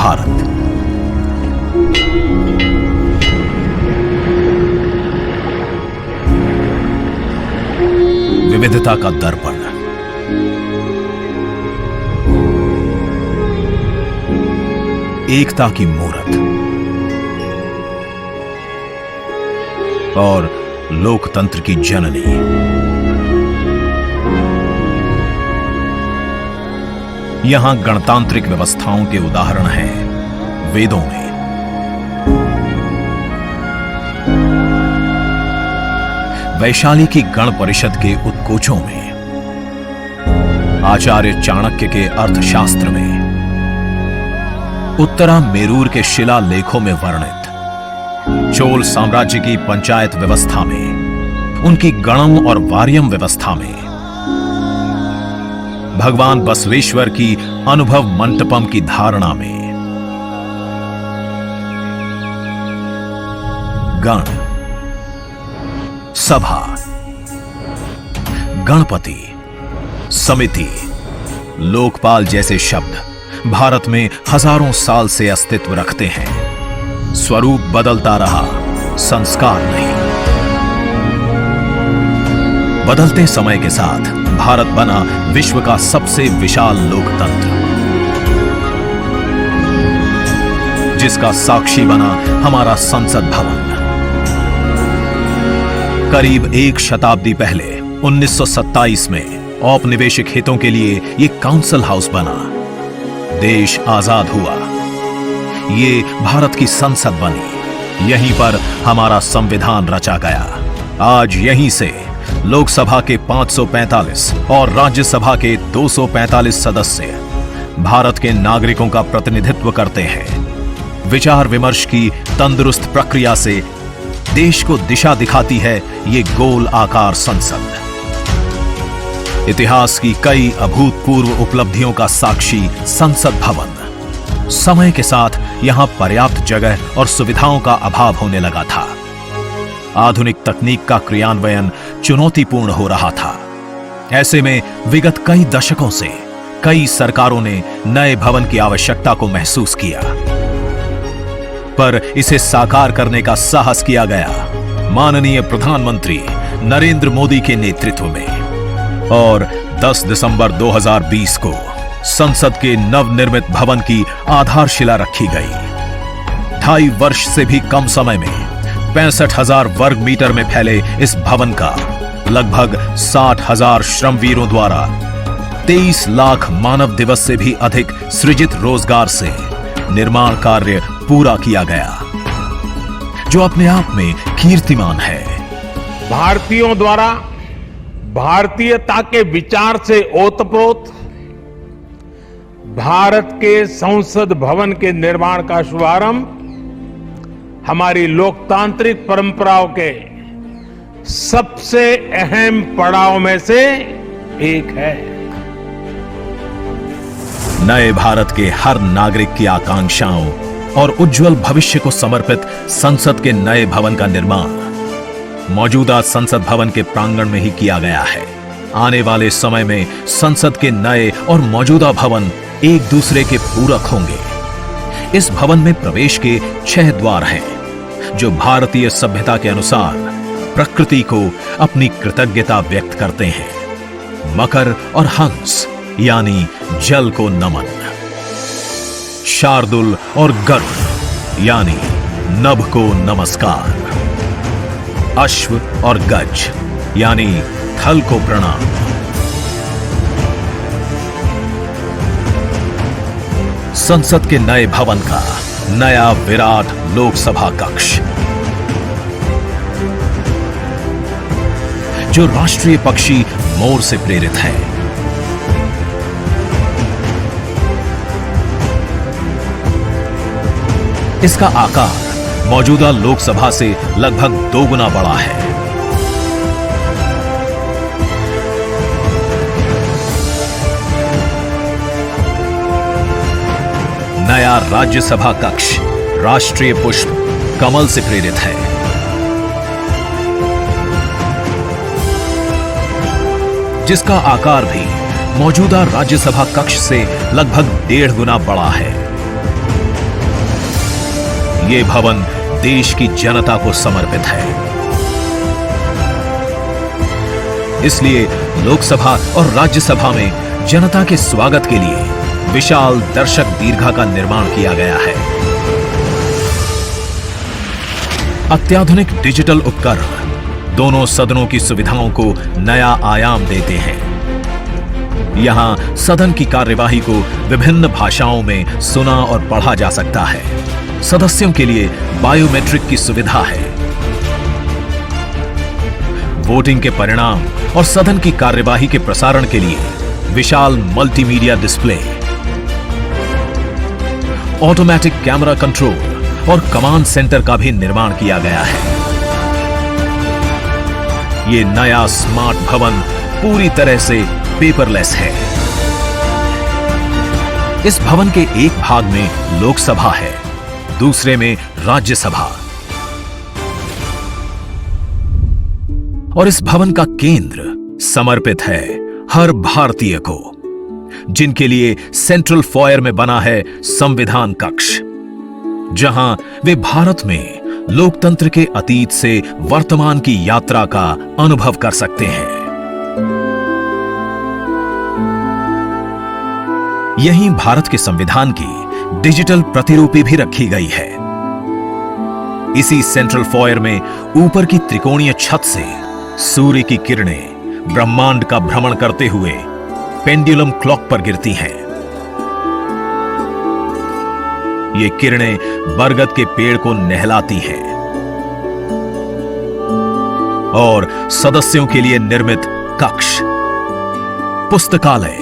भारत। विविधता का दर्पण, एकता की मूरत और लोकतंत्र की जननी। यहां गणतांत्रिक व्यवस्थाओं के उदाहरण हैं वेदों में। वैशाली की गण परिषद के उत्कोचों में, आचार्य चाणक्य के अर्थशास्त्र में, उत्तरा मेरूर के शिलालेखों में वर्णित चोल साम्राज्य की पंचायत व्यवस्था में, उनकी गणम और वार्यम व्यवस्था में, भगवान बसवेश्वर की अनुभव मंटपम की धारणा में। गण, सभा, गणपति, समिति, लोकपाल जैसे शब्द भारत में हजारों साल से अस्तित्व रखते हैं। स्वरूप बदलता रहा, संस्कार नहीं। बदलते समय के साथ भारत बना विश्व का सबसे विशाल लोकतंत्र, जिसका साक्षी बना हमारा संसद भवन। करीब एक शताब्दी पहले 1927 में औपनिवेशिक हितों के लिए यह काउंसिल हाउस बना। देश आजाद हुआ, ये भारत की संसद बनी। यहीं पर हमारा संविधान रचा गया। आज यहीं से लोकसभा के 545 और राज्यसभा के 245 सदस्य भारत के नागरिकों का प्रतिनिधित्व करते हैं। विचार विमर्श की तंदुरुस्त प्रक्रिया से देश को दिशा दिखाती है ये गोल आकार संसद। इतिहास की कई अभूतपूर्व उपलब्धियों का साक्षी संसद भवन। समय के साथ यहां पर्याप्त जगह और सुविधाओं का अभाव होने लगा था। आधुनिक तकनीक का क्रियान्वयन चुनौतीपूर्ण हो रहा था। ऐसे में विगत कई दशकों से कई सरकारों ने नए भवन की आवश्यकता को महसूस किया, पर इसे साकार करने का साहस किया गया माननीय प्रधानमंत्री नरेंद्र मोदी के नेतृत्व में। और 10 दिसंबर 2020 को संसद के नवनिर्मित भवन की आधारशिला रखी गई। 2.5 वर्ष से भी कम समय में 65,000 वर्ग मीटर में फैले इस भवन का लगभग 60,000 श्रमवीरों द्वारा 23 लाख मानव दिवस से भी अधिक सृजित रोजगार से निर्माण कार्य पूरा किया गया, जो अपने आप में कीर्तिमान है। भारतीयों द्वारा भारतीयता के विचार से ओतप्रोत भारत के संसद भवन के निर्माण का शुभारंभ हमारी लोकतांत्रिक परंपराओं के सबसे अहम पड़ाव में से एक है। नए भारत के हर नागरिक की आकांक्षाओं और उज्जवल भविष्य को समर्पित संसद के नए भवन का निर्माण मौजूदा संसद भवन के प्रांगण में ही किया गया है। आने वाले समय में संसद के नए और मौजूदा भवन एक दूसरे के पूरक होंगे। इस भवन में प्रवेश के 6 द्वार हैं, जो भारतीय सभ्यता के अनुसार प्रकृति को अपनी कृतज्ञता व्यक्त करते हैं। मकर और हंस यानी जल को नमन, शार्दुल और गरुड़ यानी नभ को नमस्कार, अश्व और गज यानी थल को प्रणाम। संसद के नए भवन का नया विराट लोकसभा कक्ष, जो राष्ट्रीय पक्षी मोर से प्रेरित है। इसका आकार मौजूदा लोकसभा से लगभग 2 गुना बड़ा है। नया राज्यसभा कक्ष राष्ट्रीय पुष्प कमल से प्रेरित है। जिसका आकार भी मौजूदा राज्यसभा कक्ष से लगभग 1.5 गुना बड़ा है। ये भवन देश की जनता को समर्पित है। इसलिए लोकसभा और राज्यसभा में जनता के स्वागत के लिए विशाल दर्शक दीर्घा का निर्माण किया गया है। अत्याधुनिक डिजिटल उपकरण दोनों सदनों की सुविधाओं को नया आयाम देते हैं। यहां सदन की कार्यवाही को विभिन्न भाषाओं में सुना और पढ़ा जा सकता है। सदस्यों के लिए बायोमेट्रिक की सुविधा है। वोटिंग के परिणाम और सदन की कार्यवाही के प्रसारण के लिए विशाल multimedia display, automatic camera control और कमांड सेंटर का भी निर्माण किया गया है। ये नया स्मार्ट भवन पूरी तरह से पेपरलेस है। इस भवन के एक भाग में लोकसभा है, दूसरे में राज्यसभा। और इस भवन का केंद्र समर्पित है हर भारतीय को, जिनके लिए सेंट्रल फॉयर में बना है संविधान कक्ष, जहां वे भारत में लोकतंत्र के अतीत से वर्तमान की यात्रा का अनुभव कर सकते हैं। यहीं भारत के संविधान की डिजिटल प्रतिरूपी भी रखी गई है। इसी सेंट्रल फॉयर में ऊपर की त्रिकोणीय छत से सूर्य की किरणें ब्रह्मांड का भ्रमण करते हुए पेंडुलम क्लॉक पर गिरती हैं। ये किरणें बरगद के पेड़ को नहलाती हैं और सदस्यों के लिए निर्मित कक्ष, पुस्तकालय,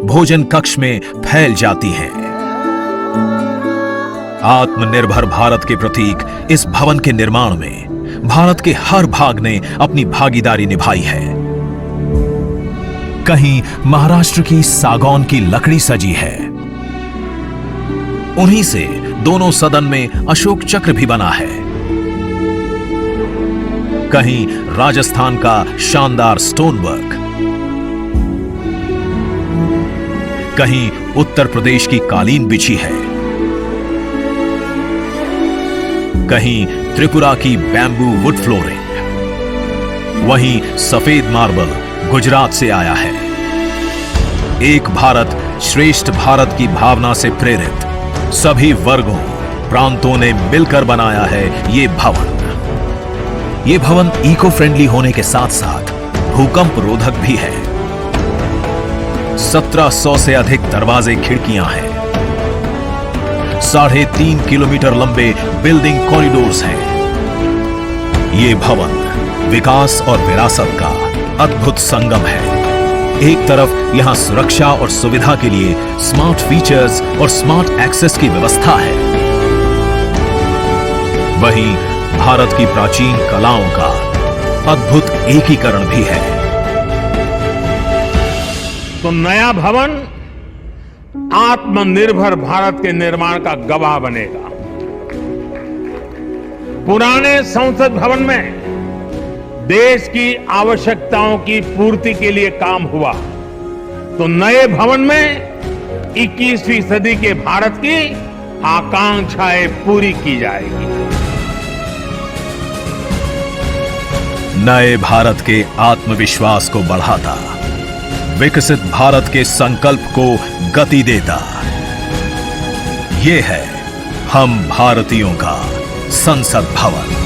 भोजन कक्ष में फैल जाती हैं। आत्मनिर्भर भारत के प्रतीक इस भवन के निर्माण में भारत के हर भाग ने अपनी भागीदारी निभाई है। कहीं महाराष्ट्र की सागौन की लकड़ी सजी है, उन्हीं से दोनों सदन में अशोक चक्र भी बना है। कहीं राजस्थान का शानदार स्टोन वर्क, कहीं उत्तर प्रदेश की कालीन बिछी है, कहीं त्रिपुरा की बैम्बू वुड फ्लोरिंग, वहीं सफेद मार्बल गुजरात से आया है। एक भारत श्रेष्ठ भारत की भावना से प्रेरित सभी वर्गों, प्रांतों ने मिलकर बनाया है ये भवन। ये भवन इको फ्रेंडली होने के साथ साथ भूकंप रोधक भी है। 1700 से अधिक दरवाजे, खिड़कियां हैं। 3.5 किलोमीटर लंबे बिल्डिंग कॉरिडोर्स हैं। ये भवन विकास और विरासत का अद्भुत संगम है। एक तरफ यहां सुरक्षा और सुविधा के लिए स्मार्ट फीचर्स और स्मार्ट एक्सेस की व्यवस्था है, वहीं भारत की प्राचीन कलाओं का अद्भुत एकीकरण भी है। तो नया भवन आत्मनिर्भर भारत के निर्माण का गवाह बनेगा। पुराने संसद भवन में देश की आवश्यकताओं की पूर्ति के लिए काम हुआ, तो नए भवन में 21वीं सदी के भारत की आकांक्षाएं पूरी की जाएगी। नए भारत के आत्मविश्वास को बढ़ाता, विकसित भारत के संकल्प को गति देता, ये है हम भारतीयों का संसद भवन।